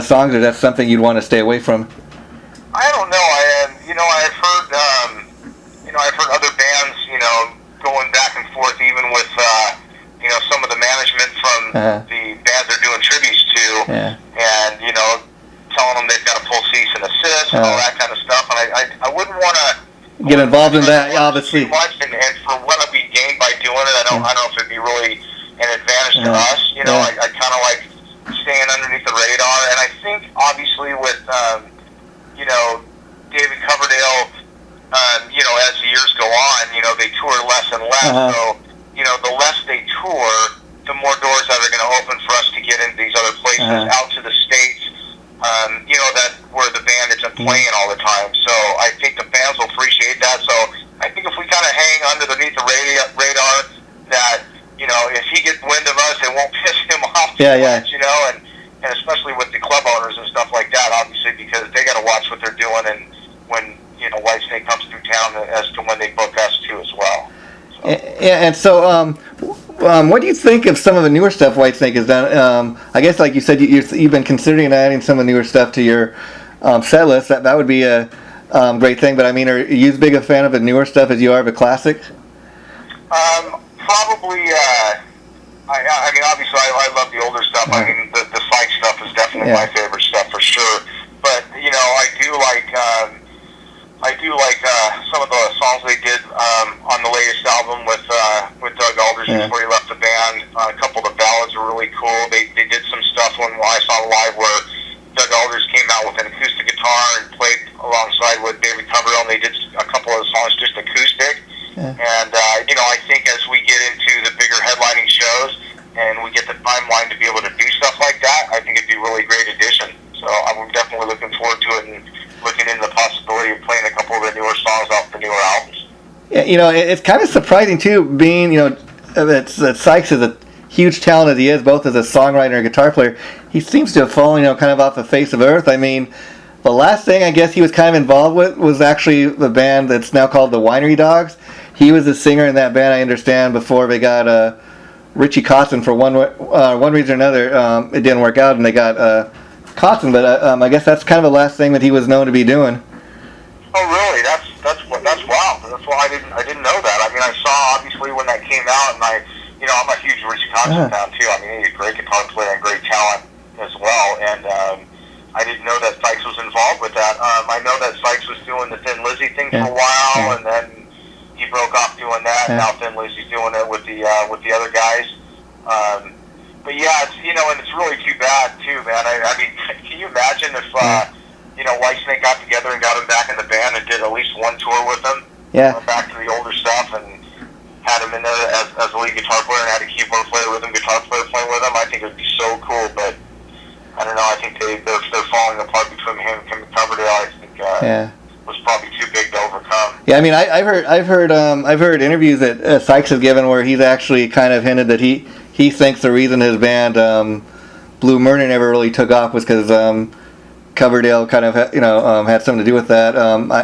songs, or that's something you'd want to stay away from? I don't know. I've heard other bands, going back and forth, even with some of the management from the bands they're doing tributes to, and telling them they've got to pull cease and desist and all that kind of stuff. And I wouldn't want to get involved in that, obviously. Too much, and for what would be gained by doing it, I don't know if it'd be really an advantage to us. I kind of like staying underneath the radar, and I think obviously with David Coverdale, as the years go on, they tour less and less. So the less they tour, the more doors that are going to open for us to get into these other places, out to the States. That where the band isn't playing all the time. So I think the fans will appreciate that. So I think if we kind of hang underneath the radar, that if he gets wind of us, it won't piss him off too much. And especially with the club owners and stuff like that, obviously, because they got to watch what they're doing, and when Whitesnake comes through town, as to when they book us too as well. So. And so what do you think of some of the newer stuff Whitesnake has done? I guess, like you said, you've been considering adding some of the newer stuff to your set list. That would be a great thing. But I mean, are you as big a fan of the newer stuff as you are of the classic? Probably. I mean, obviously, I love the older stuff. I mean, the Sykes stuff is definitely my favorite stuff for sure. But I do like some of the songs they did on the latest album with Doug Aldrich before he left the band. A couple of the ballads were really cool. They did some stuff when I saw live where Doug Aldrich came out with an acoustic guitar and played alongside with David Coverdale, and they did a couple of the songs just acoustic. And I think as we get into the bigger headlining shows and we get the timeline to be able to do stuff like that, I think it'd be a really great addition. So I'm definitely looking forward to it and looking into the possibility of playing a couple of the newer songs off the newer albums. Yeah, it's kind of surprising too, being that Sykes is a huge talent as he is, both as a songwriter and a guitar player. He seems to have fallen, kind of off the face of earth. I mean, the last thing I guess he was kind of involved with was actually the band that's now called the Winery Dogs. He was a singer in that band, I understand, before they got Richie Kotzen. For one reason or another, it didn't work out, and they got Kotzen. But I guess that's kind of the last thing that he was known to be doing. Oh, really? That's wow. That's why I didn't know that. I mean, I saw obviously when that came out, and I'm a huge Richie Kotzen fan too. I mean, he's a great guitar player and great talent as well. And I didn't know that Sykes was involved with that. I know that Sykes was doing the Thin Lizzy thing for a while, and then he broke off doing that. And now Thin Lizzy's doing it with the other guys. But yeah, it's and it's really too bad too, man. I mean, can you imagine if Whitesnake got together and got him back in the band and did at least one tour with him? Back to the older stuff and had him in there as a lead guitar player and had a keyboard player with him, guitar player playing with him. I think it'd be so cool, but I don't know. I think they're falling apart between him and Coverdale. I think was probably too big to overcome. Yeah, I mean, I've heard interviews that Sykes has given where he's actually kind of hinted that he thinks the reason his band Blue Murder never really took off was because Coverdale kind of had something to do with that.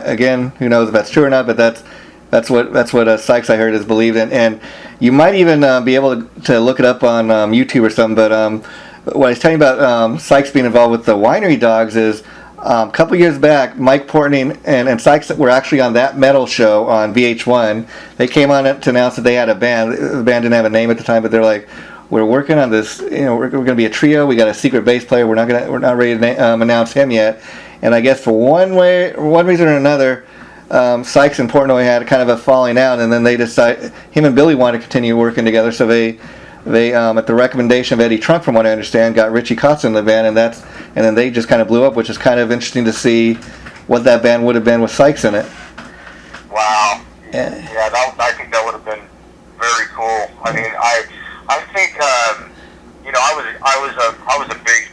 Again, who knows if that's true or not, but that's what Sykes, I heard, is believed in. And you might even be able to look it up on YouTube or something. But what I was telling you about Sykes being involved with the Winery Dogs is a couple years back, Mike Portnoy and Sykes were actually on That Metal show on VH1. They came on to announce that they had a band. The band didn't have a name at the time, but they're like, we're working on this. We're going to be a trio. We got a secret bass player. We're not ready to announce him yet. And I guess for one reason or another, Sykes and Portnoy had kind of a falling out, and then they decided him and Billy wanted to continue working together. So they they at the recommendation of Eddie Trunk, from what I understand, got Richie Kotzen in the band, and then they just kind of blew up, which is kind of interesting to see what that band would have been with Sykes in it. Wow. Yeah, I think that would have been very cool. I mean, I think I was a big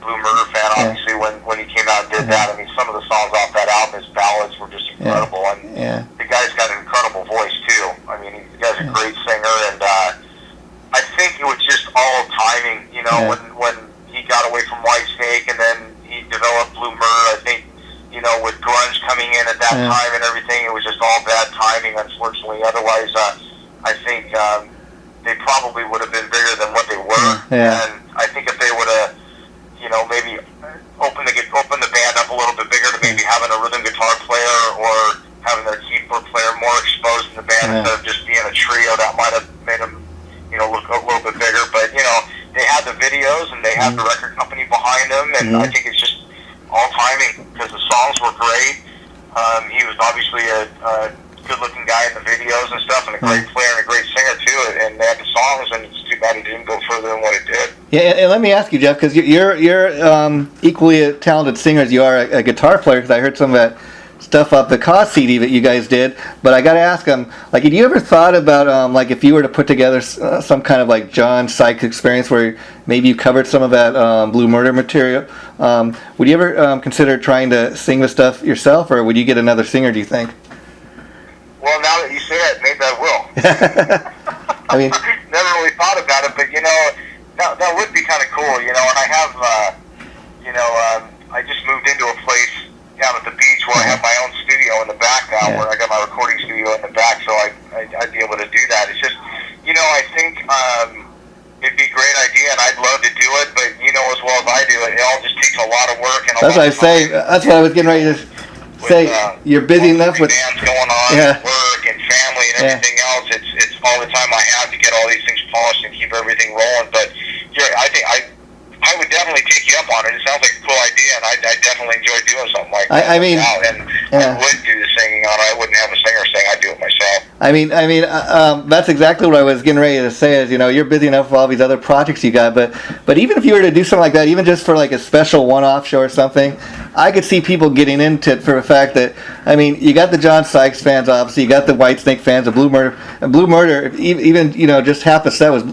Blue Murder fan, obviously, when he came out and did that. I mean, some of the songs off that album, his ballads were just incredible, and the guy's got an incredible voice too. I mean, the guy's a great singer, and I think it was just all timing. You know, when he got away from Whitesnake, and then he developed Blue Murder. I think, you know, with grunge coming in at that time and everything, it was just all bad timing, unfortunately. Otherwise, I think they probably would have been bigger than what they were. And I think if they would have, you know, maybe open the band up a little bit bigger to maybe having a rhythm guitar player or having their keyboard player more exposed in the band instead of just being a trio, that might have made them, you know, look a little bit bigger. But, you know, they had the videos and they had the record company behind them, and I think it's just all timing because the songs were great. He was obviously a good-looking guy in the videos and stuff, and a great player and a great singer too. And they had the songs, and it's too bad it didn't go further than what it did. Yeah, and let me ask you, Jeff, because you're equally a talented singer as you are a guitar player. Because I heard some of that stuff off the Cause CD that you guys did. But I got to ask him, like, had you ever thought about like if you were to put together some kind of like John Sykes experience where maybe you covered some of that Blue Murder material? Would you ever consider trying to sing the stuff yourself, or would you get another singer, do you think? Well, now that you say it, maybe I will. I mean, never really thought about it, but you know, that would be kind of cool, you know. And I have, I just moved into a place down at the beach where I have my own studio in the back now, where I got my recording studio in the back, so I'd be able to do that. It's just, you know, I think it'd be a great idea, and I'd love to do it, but you know as well as I do, it all just takes a lot of work and a lot of time. That's what I say. That's what I was getting ready to say. You're busy enough with bands going on, work and family and everything else. It's all the time I have to get all these things polished and keep everything rolling. But I think I would definitely take you up on it. It sounds like a cool idea, and I definitely enjoy doing something like that. I mean, I would do the singing on it. I wouldn't have a singer sing. I'd do it myself. I mean, that's exactly what I was getting ready to say. Is, you know, you're busy enough with all these other projects you got, but even if you were to do something like that, even just for like a special one-off show or something, I could see people getting into it for the fact that, I mean, you got the John Sykes fans, obviously, you got the Whitesnake fans, the Blue Murder, and Blue Murder, even, you know, just half the set was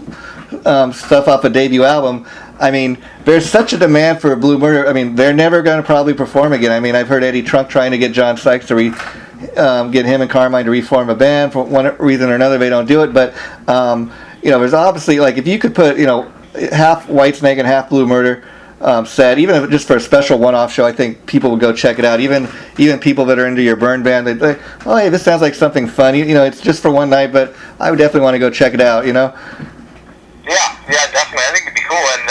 stuff off a debut album. I mean, there's such a demand for Blue Murder. I mean, they're never going to probably perform again. I mean, I've heard Eddie Trunk trying to get John Sykes to get him and Carmine to reform a band. For one reason or another, they don't do it. But, you know, there's obviously, like, if you could put, you know, half Whitesnake and half Blue Murder set, even if just for a special one-off show, I think people would go check it out. Even people that are into your burn band, they'd like, oh, hey, this sounds like something fun. You know, it's just for one night, but I would definitely want to go check it out, you know? Yeah, definitely. I think it'd be cool, and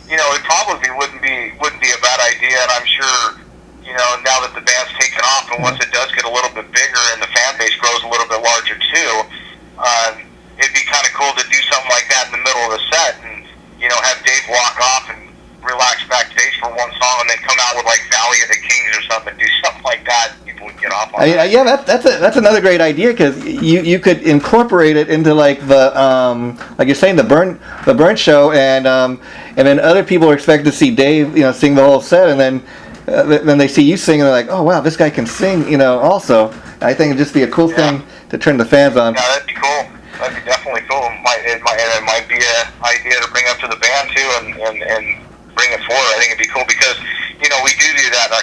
you know, it probably wouldn't be a bad idea. And I'm sure, you know, now that the band's taken off, and once it does get a little bit bigger and the fan base grows a little bit larger too, it'd be kind of cool to do something like that in the middle of the set, and you know, have Dave walk off and relax backstage for one song, and then come out with like Valley of the Kings or something, do something like that. People would get off on that. Yeah, that's another great idea, because you could incorporate it into like the like you're saying, the burn show, and then other people are expected to see Dave, you know, sing the whole set, and then they see you sing, and they're like, oh wow, this guy can sing, you know. Also, I think it'd just be a cool thing to turn the fans on. Yeah, that'd be cool. That'd be definitely cool. It might be an idea to bring up to the band too, and bring it forward. I think it'd be cool because, you know, we do that in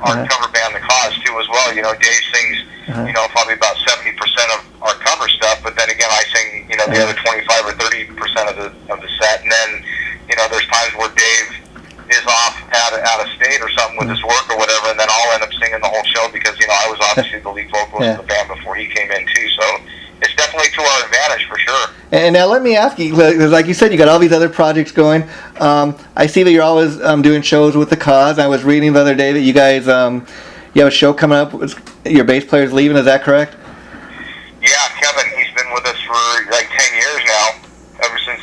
our cover band, The Cause, too, as well. You know, Dave sings, you know, probably about 70% of our cover stuff, but then again, I sing, you know, the other 25 or 30% of the set, and then, you know, there's times where Dave is off out of state or something with his work or whatever, and then I'll end up singing the whole show because, you know, I was obviously the lead vocalist of the band before he came in, too, so it's definitely to our advantage for sure. And now let me ask you, because like you said, you got all these other projects going. I see that you're always doing shows with The Cause. I was reading the other day that you guys, you have a show coming up. Your bass player's leaving, is that correct? Yeah, Kevin, he's been with us for like 10 years now, ever since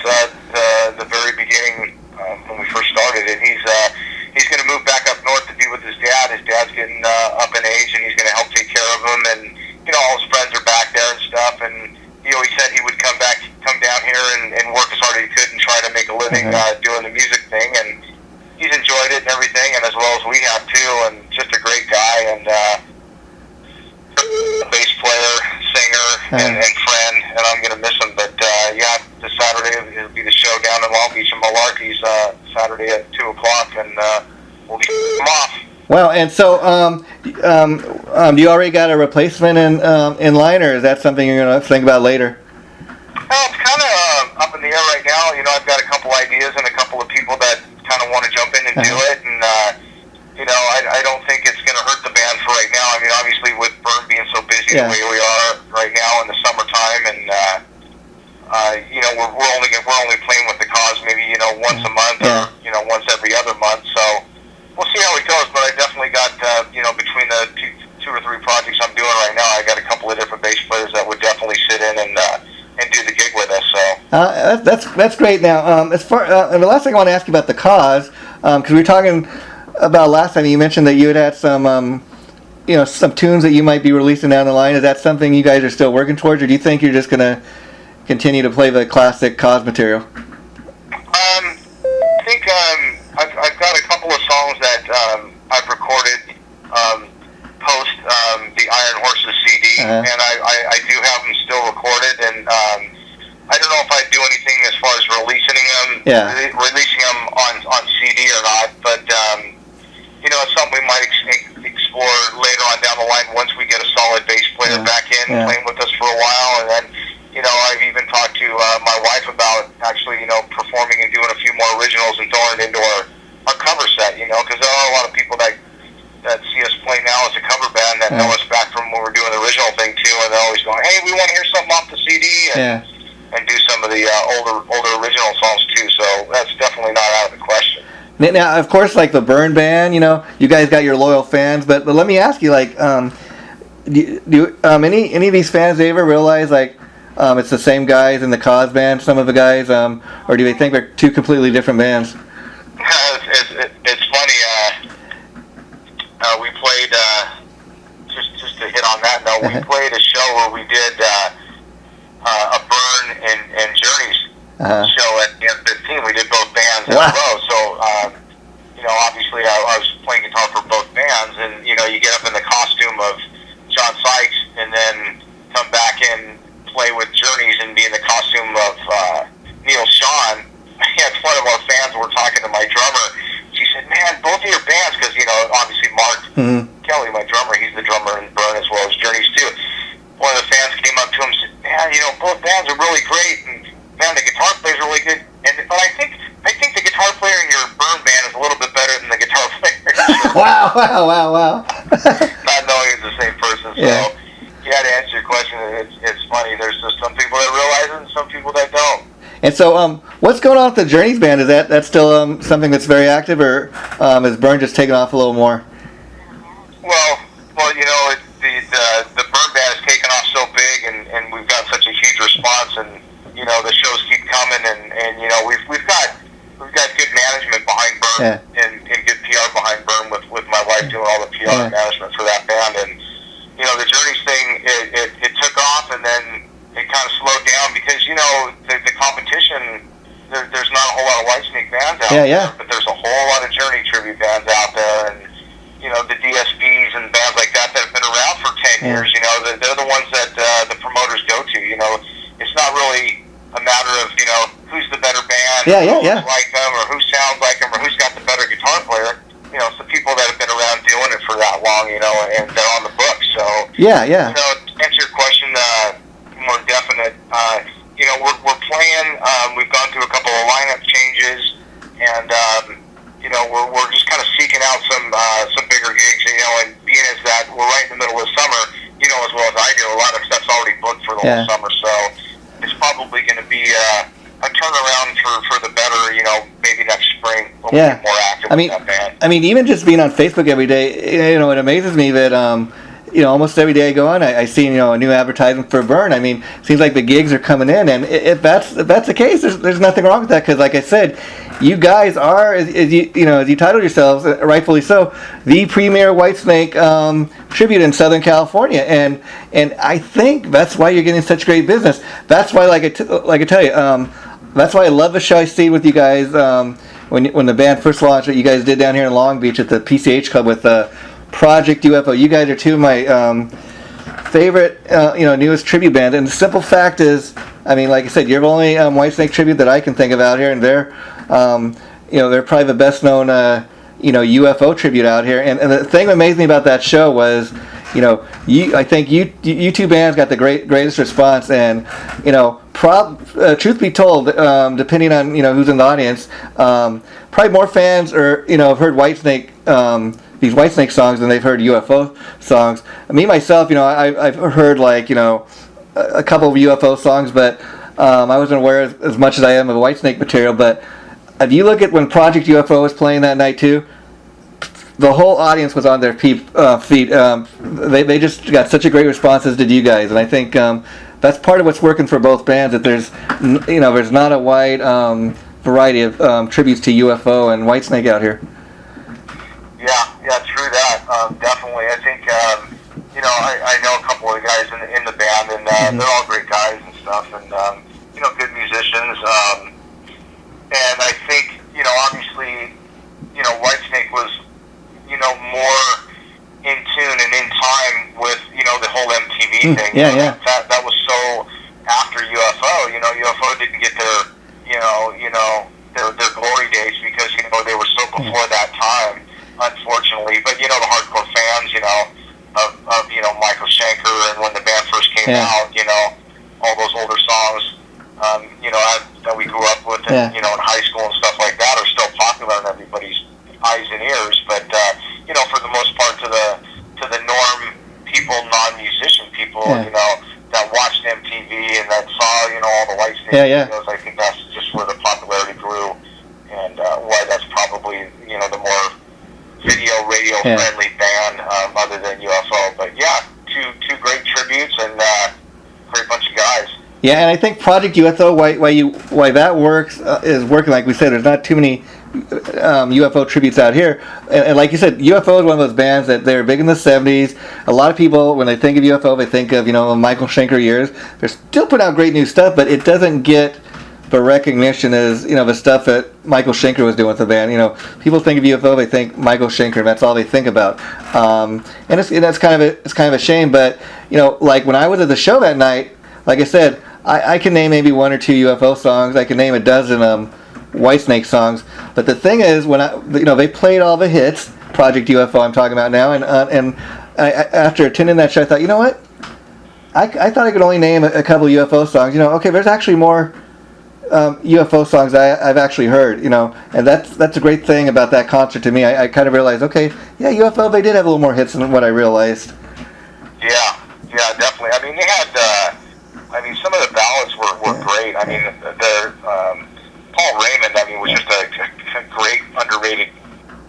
the very beginning when we first started it. He's going to move back up north to be with his dad. His dad's getting up in age, and he's going to help take care of him, and you know, all his friends are back there and stuff, and he always said he would come down here and work as hard living doing the music thing, and he's enjoyed it and everything, and as well as we have too, and just a great guy, and bass player, singer, and friend, and I'm going to miss him. But yeah, this Saturday it'll be the show down in Long Beach in Malarkey's Saturday at 2 o'clock, and we'll be him off. Wow, and so do you already got a replacement in line, or is that something you're going to think about later? Well, it's kind of up in the air right now. You know, I've got a couple ideas and a couple of people that kind of want to jump in and do it, and you know, I don't think it's going to hurt the band for right now. I mean, obviously with Burn being so busy the way we are right now in the summertime, and you know, we're only playing with the cause maybe, you know, once a month or, you know, once every other month. So we'll see how it goes. But I definitely got you know, between the two or three projects I'm doing right now, I got a couple of different bass players that would definitely sit in and do the gig with us. So that's great. Now, as far and the last thing I want to ask you about the cause, because we were talking about last time, you mentioned that you had some you know, some tunes that you might be releasing down the line. Is that something you guys are still working towards, or do you think you're just going to continue to play the classic cause material? I think I've got a couple of songs that I've recorded post the Iron Horses CD, and I do have them still recorded, and I don't know if I'd do anything as far as releasing them on CD or not, but you know, it's something we might explore later on down the line once we get a solid bass player back in playing with us for a while. And then, you know, I've even talked to my wife about actually, you know, performing and doing a few more originals and throwing it into our cover set, you know, because there are a lot of people that see us play now as a cover band that know us back from when we were doing the original thing too, and they're always going, hey, we want to hear something off the CD, and do some of the older original songs too. So that's definitely not out of the question. Now, of course, like the Burn band, you know, you guys got your loyal fans, but let me ask you, like, do any of these fans, they ever realize, like, it's the same guys in the cause band, some of the guys, or do they think they're two completely different bands? It's funny, we played, just to hit on that note, we played a show where we did a Burn and Journeys show at the M15. We did both bands in a row, so you know, obviously I was playing guitar for both bands, and you know, you get up in the costume of John Sykes and then come back and play with Journeys and be in the costume of Neil Sean. And one of our fans were talking to my drummer. She said, man, both of your bands, because you know, obviously Mark Kelly, my drummer, he's the drummer in Burn as well as Journeys too. One of the fans came up to him and said, man, you know, both bands are really great, and man, the guitar player's really good. But I think the guitar player in your Burn band is a little bit better than the guitar player. Wow. Not knowing it's the same person. So, yeah, to answer your question, it's funny. There's just some people that realize it and some people that don't. And so, what's going on with the Journeys band? Is that still something that's very active, or is Burn just taking off a little more? Well, you know, the Burn band has taken off so big, and we've got such a huge response, and you know, the shows keep coming, and you know, we've got good management behind Burn, and good PR behind Burn with my wife doing all the PR management for that band, and you know, the Journeys thing, it took off, and then it kind of slowed down because, you know, the competition, there's not a whole lot of Whitesnake bands out there, but there's a whole lot of Journey tribute bands out there, and you know, the DSBs and bands like that have been around for 10 years, you know, they're the ones that the promoters go to, you know. It's not really a matter of, you know, who's the better band, who looks like them, or who sounds like them, or who's got the better guitar player. You know, it's the people that have been around doing it for that long, you know, and they're on the books. So, you know, to answer your question more definite, you know, we're playing, we've gone through a couple of lineup changes, and, you know, we're just kind of seeking out some bigger gigs, you know, and being as that we're right in the middle of summer, you know, as well as I do, a lot of stuff's already booked for the whole summer, so it's probably going to be a turnaround for the better, you know, maybe next spring we'll be more active with that band. I mean, even just being on Facebook every day, you know, it amazes me that, you know, almost every day I go on, I see, you know, a new advertisement for Burn. I mean, it seems like the gigs are coming in, and if that's the case, there's nothing wrong with that, because like I said, you guys are, as you titled yourselves, rightfully so, the premier Whitesnake tribute in Southern California, and I think that's why you're getting such great business. That's why, like I tell you, that's why I love the show I see with you guys. When the band first launched, what you guys did down here in Long Beach at the PCH Club with Project UFO. You guys are two of my favorite, newest tribute bands. And the simple fact is, I mean, like I said, you're the only Whitesnake tribute that I can think of out here, and they're probably the best known, UFO tribute out here. And the thing that amazed me about that show was, I think you two bands got the greatest response, and truth be told, depending on who's in the audience, probably more fans have heard Whitesnake, these Whitesnake songs than they've heard UFO songs. Me myself, I've heard a couple of UFO songs, but I wasn't aware as much as I am of Whitesnake material. But if you look at when Project UFO was playing that night too, the whole audience was on their feet. They just got such a great response as did you guys, and I think that's part of what's working for both bands. That there's not a wide variety of tributes to UFO and Whitesnake out here. Yeah, true that. Definitely. I think I know a couple of guys in the band, and they're all great guys and stuff, and good musicians. And I think obviously Whitesnake was more in tune and in time with the whole MTV thing. Yeah. That was so after UFO. UFO didn't get their their glory days because they were so before that time, unfortunately. But the hardcore fans of Michael Schenker, and when the band first came out, all those older songs that we grew up with and, in high school and stuff like that are still popular in everybody's eyes and ears. But for the most part, to the norm people, non-musician people, that watched MTV and that saw all the Whitesnake videos, I think that's just where the popularity grew, and why that's probably the more radio friendly band other than UFO. But two great tributes and great bunch of guys. Yeah, and I think Project UFO, why that works is working. Like we said, there's not too many UFO tributes out here, and like you said, UFO is one of those bands that they were big in the 70s. A lot of people, when they think of UFO, they think of Michael Schenker years. They're still putting out great new stuff, but it doesn't get the recognition as the stuff that Michael Schenker was doing with the band. People think of UFO, they think Michael Schenker, and that's all they think about. And it's kind of a shame. But like when I was at the show that night, like I said, I can name maybe one or two UFO songs. I can name a dozen Whitesnake songs. But the thing is, when they played all the hits, Project UFO I'm talking about now, and I, after attending that show, I thought, what? I thought I could only name a couple of UFO songs. Okay, there's actually more UFO songs I've actually heard. And that's a great thing about that concert to me. I kind of realized, okay, UFO, they did have a little more hits than what I realized. Yeah, definitely. I mean, they had. Some of the ballads were great. I mean, Paul Raymond, was just a great,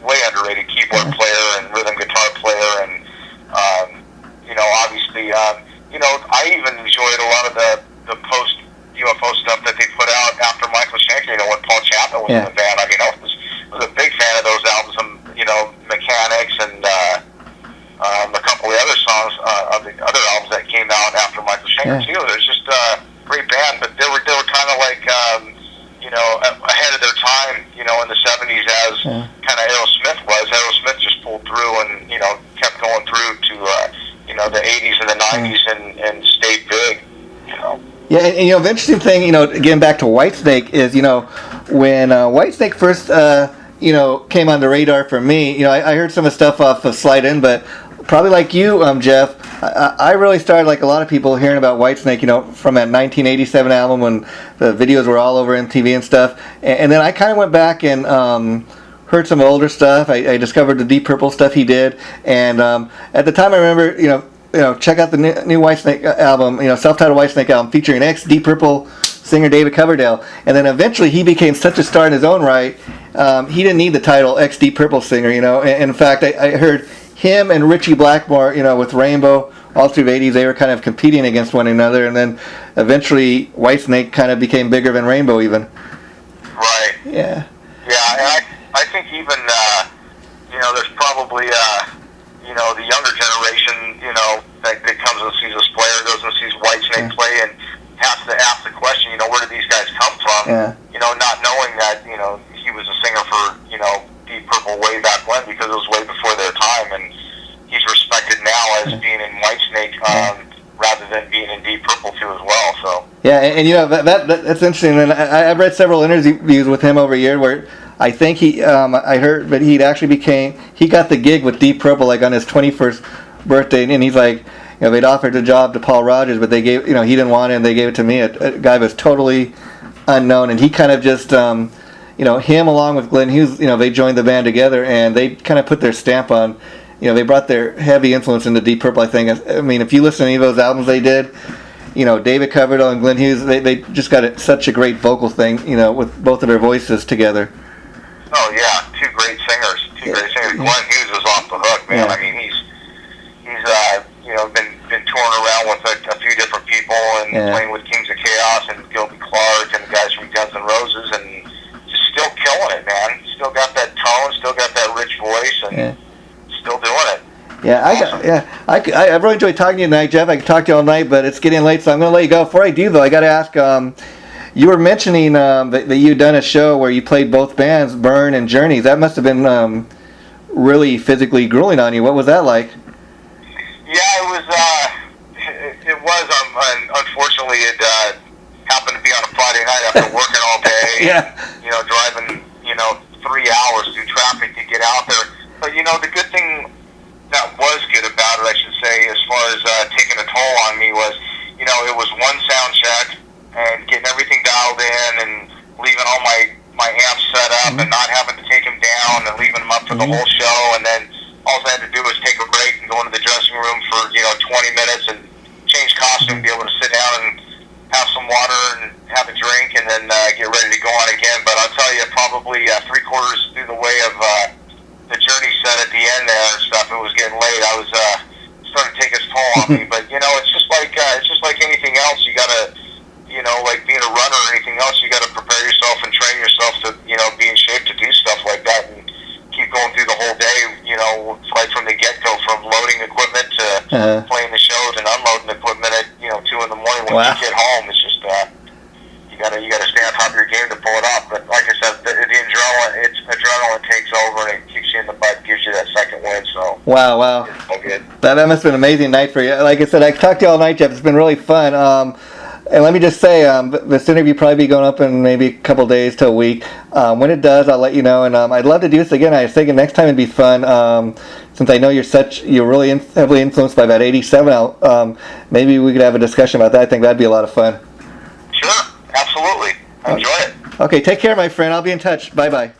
way underrated keyboard player and rhythm guitar player, and obviously, I even enjoyed a lot of the post UFO stuff that they put out after Michael Schenker. When Paul Chapman was in the band. I was a big fan of those albums, Mechanics and a couple of the other songs of the other albums that came out after Michael Schenker too. It was just a great band, but they were kind of like ahead of their time, in the 70s as kind of Aerosmith was. Aerosmith just pulled through and kept going through to the 80s and the 90s and stayed big. Yeah, and the interesting thing, getting back to Whitesnake is when Whitesnake first came on the radar for me, I heard some of the stuff off of Slide In, but probably like you, Jeff, I really started, like a lot of people, hearing about Whitesnake, from that 1987 album when the videos were all over MTV and stuff. And then I kind of went back and heard some older stuff. I discovered the Deep Purple stuff he did. And at the time, I remember, check out the new Whitesnake album, self-titled Whitesnake album featuring ex-Deep Purple singer David Coverdale. And then eventually he became such a star in his own right, he didn't need the title ex-Deep Purple singer, And in fact, I heard him and Richie Blackmore, with Rainbow, all through the 80s, they were kind of competing against one another, and then eventually Whitesnake kind of became bigger than Rainbow even. Right. Yeah. Yeah, and I think even, there's probably, the younger generation, that comes and sees us play or goes and sees Whitesnake play and has to ask the question, where do these guys come from? you know, not knowing that, you know, he was a singer for, you know, Deep Purple way back when, because it was way before their time, and he's respected now as being in Whitesnake, rather than being in Deep Purple too as well. So yeah, and you know that's interesting. And I've read several interviews with him over a year where I think I heard that he got the gig with Deep Purple like on his 21st birthday, and he's like, you know, they'd offered the job to Paul Rogers, but they gave, you know, he didn't want it, and they gave it to me, a guy that was totally unknown, and he kind of just, you know, him along with Glenn Hughes, you know, they joined the band together, and they kind of put their stamp on, you know, they brought their heavy influence into Deep Purple, I think. I mean, if you listen to any of those albums they did, you know, David Coverdale and Glenn Hughes, they just got such a great vocal thing, you know, with both of their voices together. oh yeah, two great singers. Glenn Hughes was off the hook, man. Yeah. I mean, he's you know, been touring around with a few different people and playing with Kings of Chaos and Gilby Clarke and the guys from Guns N' Roses, and just still killing it, man. Still got that tone, still got that rich voice, and still doing it. Yeah, awesome. I really enjoyed talking to you tonight, Jeff. I could talk to you all night, but it's getting late, so I'm going to let you go. Before I do, though, I got to ask. You were mentioning that you'd done a show where you played both bands, Burn and Journey. That must have been really physically grueling on you. What was that like? Yeah, it was. Unfortunately, it happened to be on a Friday night after working all day. Yeah. You know, driving 3 hours through traffic to get out there. But you know, the good thing that was good about it, I should say, as far as taking a toll on me, was, you know, it was one sound check and getting everything dialed in and leaving all my amps set up and not having to take them down and leaving them up for the whole show, and then all I had to do was take a break and go into the dressing room for 20 minutes and change costume, be able to sit down and have some water and have a drink, and then get ready to go on again. But I'll tell you, probably 3/4 through the way of the Journey set at the end there and stuff, it was getting late. I was starting to take its toll on me. But you know, it's just like anything else. You gotta, like being a runner or anything else, you gotta prepare yourself and train yourself to be in shape to do stuff like that and keep going through the whole day. Right from the get go, from loading equipment to playing the shows and unloading equipment at 2 in the morning when you get home. It's just you gotta stay on top of your game to pull it off. But like I said, the adrenaline takes over and it kicks you in the butt, gives you that second win. So wow, it's so good. That must have been an amazing night for you. Like I said, I talked to you all night, Jeff. It's been really fun. And let me just say, this interview will probably be going up in maybe a couple days to a week. When it does, I'll let you know. And I'd love to do this again. I was thinking next time it'd be fun. Since I know you're really heavily influenced by that 87 out, maybe we could have a discussion about that. I think that'd be a lot of fun. Sure, absolutely. Enjoy it. Okay, take care, my friend. I'll be in touch. Bye-bye.